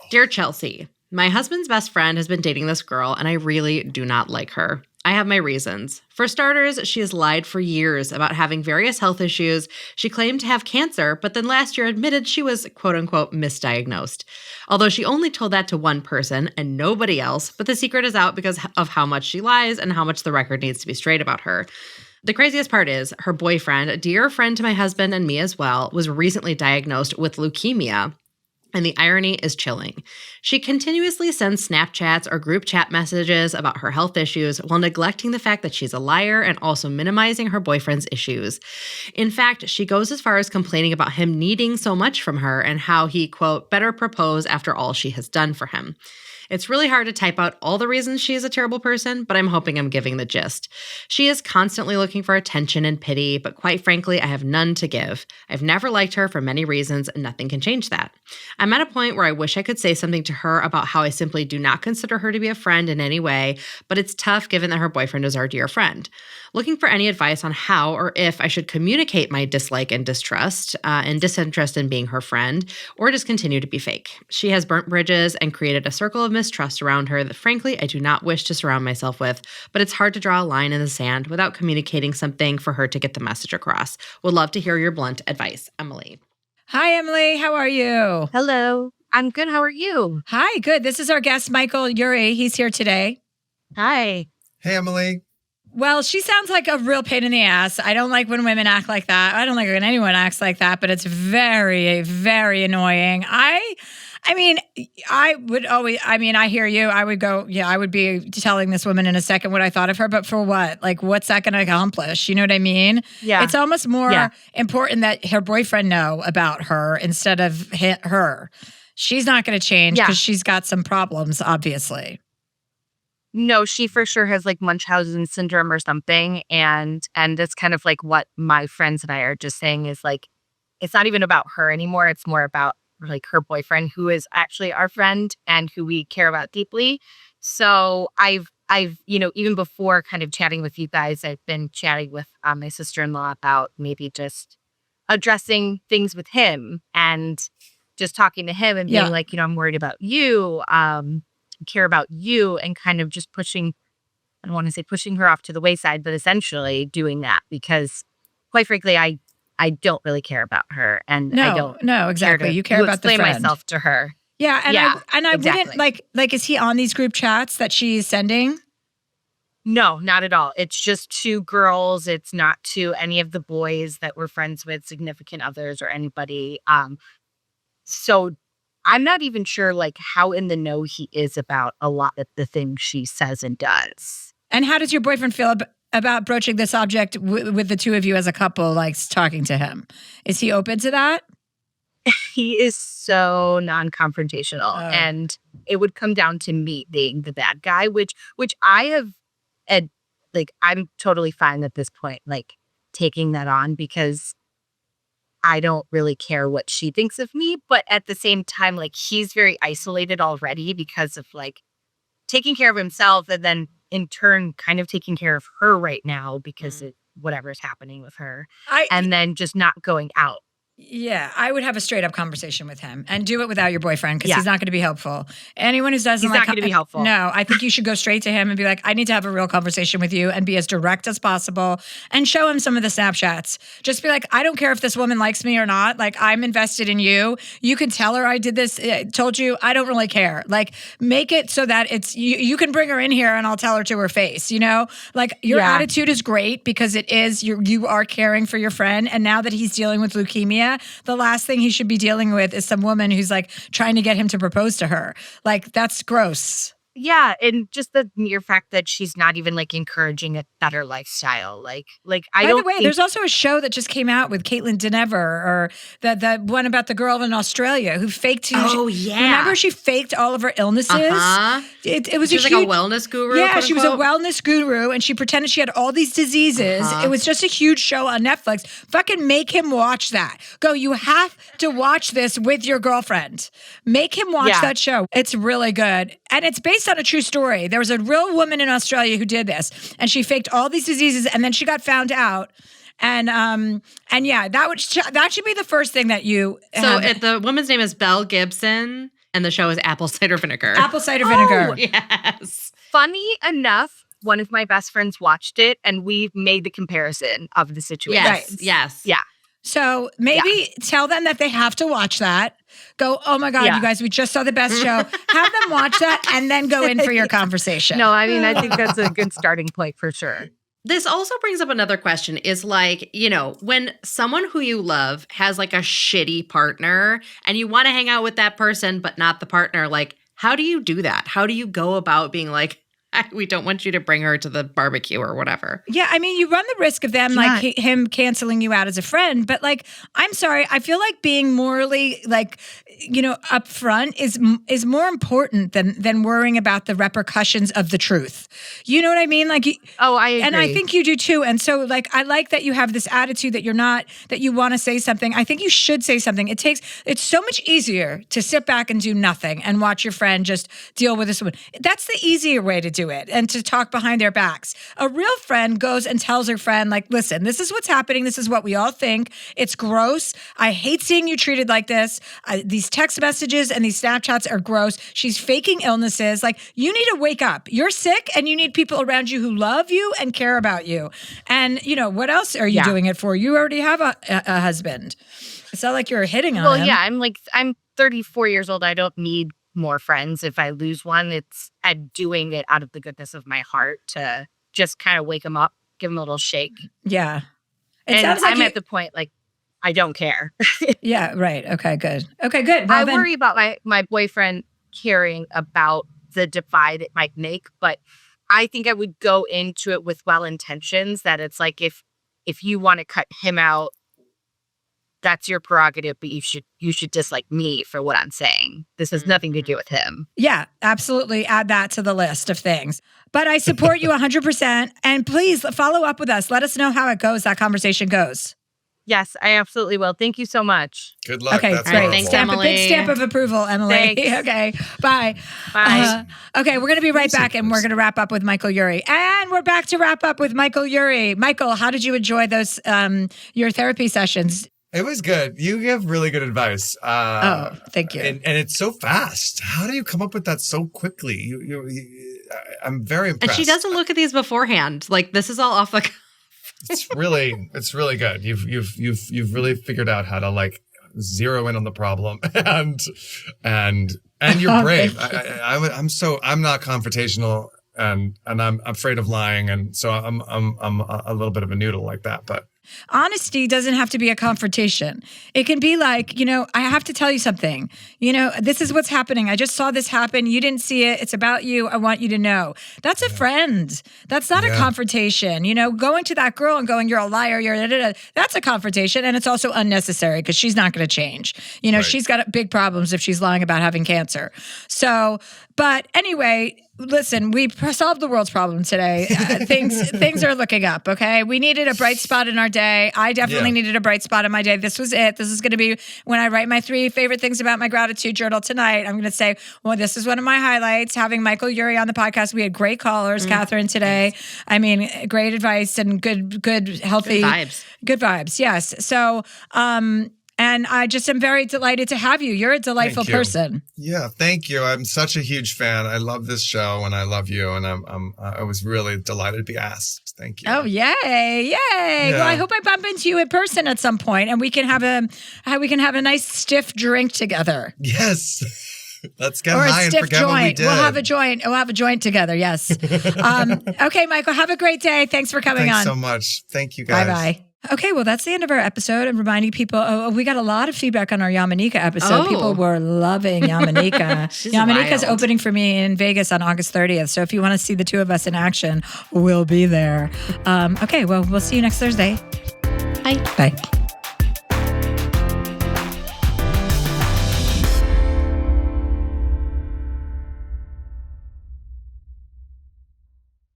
Dear Chelsea, my husband's best friend has been dating this girl, and I really do not like her. I have my reasons. For starters, she has lied for years about having various health issues. She claimed to have cancer, but then last year admitted she was quote-unquote misdiagnosed. Although she only told that to one person and nobody else, but the secret is out because of how much she lies and how much the record needs to be straight about her. The craziest part is her boyfriend, a dear friend to my husband and me as well, was recently diagnosed with leukemia. And the irony is chilling. She continuously sends Snapchats or group chat messages about her health issues while neglecting the fact that she's a liar and also minimizing her boyfriend's issues. In fact, she goes as far as complaining about him needing so much from her and how he, quote, better propose after all she has done for him. It's really hard to type out all the reasons she is a terrible person, but I'm hoping I'm giving the gist. She is constantly looking for attention and pity, but quite frankly, I have none to give. I've never liked her for many reasons, and nothing can change that. I'm at a point where I wish I could say something to her about how I simply do not consider her to be a friend in any way, but it's tough given that her boyfriend is our dear friend. Looking for any advice on how or if I should communicate my dislike and distrust and disinterest in being her friend, or just continue to be fake. She has burnt bridges and created a circle of mistrust around her that frankly I do not wish to surround myself with, but it's hard to draw a line in the sand without communicating something for her to get the message across. Would love to hear your blunt advice. Emily. Hi, Emily. How are you? Hello. I'm good. How are you? Hi, good. This is our guest, Michael Urie. He's here today. Hi. Hey, Emily. Well, she sounds like a real pain in the ass. I don't like when women act like that. I don't like when anyone acts like that, but it's very, very annoying. I hear you. I would go, yeah, I would be telling this woman in a second what I thought of her, but for what? Like, what's that going to accomplish? You know what I mean? Yeah. It's almost more important that her boyfriend know about her instead of her. She's not going to change because she's got some problems, obviously. No, she for sure has like Munchausen syndrome or something. And it's kind of like what my friends and I are just saying is like, it's not even about her anymore. It's more about like her boyfriend, who is actually our friend and who we care about deeply. So I've, even before kind of chatting with you guys, I've been chatting with my sister-in-law about maybe just addressing things with him and just talking to him and being like, I'm worried about you. Care about you, and kind of just pushing, I don't want to say pushing her off to the wayside, but essentially doing that because quite frankly, I don't really care about her. And I don't exactly. You care about the friend. Explain myself to her. Yeah. And I exactly. wouldn't like, is he on these group chats that she's sending? No, not at all. It's just two girls. It's not to any of the boys that we're friends with, significant others or anybody. So I'm not even sure like how in the know he is about a lot of the things she says and does. And how does your boyfriend feel about broaching the subject with the two of you as a couple, like talking to him? Is he open to that? He is so non-confrontational, and it would come down to me being the bad guy, which I have, like, I'm totally fine at this point, like taking that on because I don't really care what she thinks of me. But at the same time, like, he's very isolated already because of like taking care of himself and then in turn kind of taking care of her right now because of whatever's happening with her and then just not going out. Yeah, I would have a straight up conversation with him and do it without your boyfriend because he's not going to be helpful. Anyone who doesn't he's not going to be helpful. No, I think you should go straight to him and be like, I need to have a real conversation with you and be as direct as possible and show him some of the Snapchats. Just be like, I don't care if this woman likes me or not. Like, I'm invested in you. You can tell her I did this, told you, I don't really care. Like, make it so that it's, you can bring her in here and I'll tell her to her face, you know? Like, your attitude is great because it is, you are caring for your friend. And now that he's dealing with leukemia, the last thing he should be dealing with is some woman who's like trying to get him to propose to her. Like, that's gross. Yeah, and just the mere fact that she's not even like encouraging a better lifestyle. Like I don't. By the way, there's also a show that just came out with Caitlin Denever, or the one about the girl in Australia who faked. Remember she faked all of her illnesses. It was she was like a wellness guru. Yeah, she was a wellness guru, and she pretended she had all these diseases. It was just a huge show on Netflix. Fucking make him watch that. Go, you have to watch this with your girlfriend. Make him watch that show. It's really good, and it's based on a true story. There was a real woman in Australia who did this, and she faked all these diseases, and then she got found out. And yeah, that should be the first thing that you. The woman's name is Belle Gibson, and the show is Apple Cider Vinegar. Apple Cider Vinegar. Oh, yes. Funny enough, one of my best friends watched it, and we made the comparison of the situation. Yes. Yeah. So maybe tell them that they have to watch that. Go, oh my God, you guys, we just saw the best show. Have them watch that and then go in for your conversation. No, I mean, I think that's a good starting point for sure. This also brings up another question is like, when someone who you love has like a shitty partner and you want to hang out with that person, but not the partner, like, how do you do that? How do you go about being like, we don't want you to bring her to the barbecue or whatever? Yeah, I mean, you run the risk of them, like him canceling you out as a friend. But like, I'm sorry, I feel like being morally, like, upfront is more important than worrying about the repercussions of the truth. You know what I mean? Like, I agree. And I think you do too. And so, like, I like that you have this attitude that that you want to say something. I think you should say something. It's so much easier to sit back and do nothing and watch your friend just deal with this woman. That's the easier way to do it and to talk behind their backs. A real friend goes and tells her friend, like, listen, this is what's happening. This is what we all think. It's gross. I hate seeing you treated like this. These text messages and these Snapchats are gross. She's faking illnesses. Like, you need to wake up. You're sick and you need people around you who love you and care about you. And, what else are you doing it for? You already have a husband. It's not like you're hitting on him. Well, yeah, I'm 34 years old. I don't need more friends. If I lose one, I'm doing it out of the goodness of my heart to just kind of wake them up, give them a little shake. Yeah. And I'm at the point, like, I don't care. Yeah, right. Okay, good. Well, I worry about my boyfriend caring about the divide it might make, but I think I would go into it with well intentions that it's like, if you want to cut him out, that's your prerogative, but you should dislike me for what I'm saying. This has nothing to do with him. Yeah, absolutely. Add that to the list of things. But I support you 100%. And please follow up with us. Let us know how it goes, that conversation goes. Yes, I absolutely will. Thank you so much. Good luck. Okay, That's great. wonderful. Thanks, Emily. Big stamp of approval, Emily. Thanks. Okay, bye. Bye. Okay, we're going to be right back, and we're going to wrap up with Michael Urie. And we're back to wrap up with Michael Urie. Michael, how did you enjoy those your therapy sessions? It was good. You give really good advice. Thank you. And it's so fast. How do you come up with that so quickly? I'm very impressed. And she doesn't look at these beforehand. Like, this is all off the cuff. It's really good. You've really figured out how to like zero in on the problem and you're brave. I'm not confrontational and I'm afraid of lying, and so I'm a little bit of a noodle like that, but. Honesty doesn't have to be a confrontation. It can be like, I have to tell you something. This is what's happening. I just saw this happen. You didn't see it. It's about you. I want you to know. That's a friend. That's not a confrontation. Going to that girl and going, you're a liar. That's a confrontation. And it's also unnecessary because she's not going to change. Right. She's got big problems if she's lying about having cancer. So, but anyway, listen, we solved the world's problem today. Things are looking up, okay? We needed a bright spot in our day. I definitely needed a bright spot in my day. This was it. This is going to be when I write my 3 favorite things about my gratitude journal tonight. I'm going to say, well, this is one of my highlights, having Michael Urie on the podcast. We had great callers, Catherine, today. I mean, great advice and good, healthy. Good vibes, yes. So, and I just am very delighted to have you. You're a delightful person. Yeah, thank you. I'm such a huge fan. I love this show and I love you. And I was really delighted to be asked. Thank you. Oh, yay. Yeah. Well, I hope I bump into you in person at some point and we can have a nice stiff drink together. Yes. Let's get or high and forget joint. what we did. We'll have a joint. We'll have a joint together. Yes. Okay, Michael, have a great day. Thanks for coming on. Thanks so much. Thank you guys. Bye-bye. Okay, well, that's the end of our episode. And reminding people, we got a lot of feedback on our Yamanika episode. People were loving Yamanika. Yamanika's opening for me in Vegas on August 30th. So if you want to see the two of us in action, we'll be there. Okay, well, we'll see you next Thursday. Bye. Bye.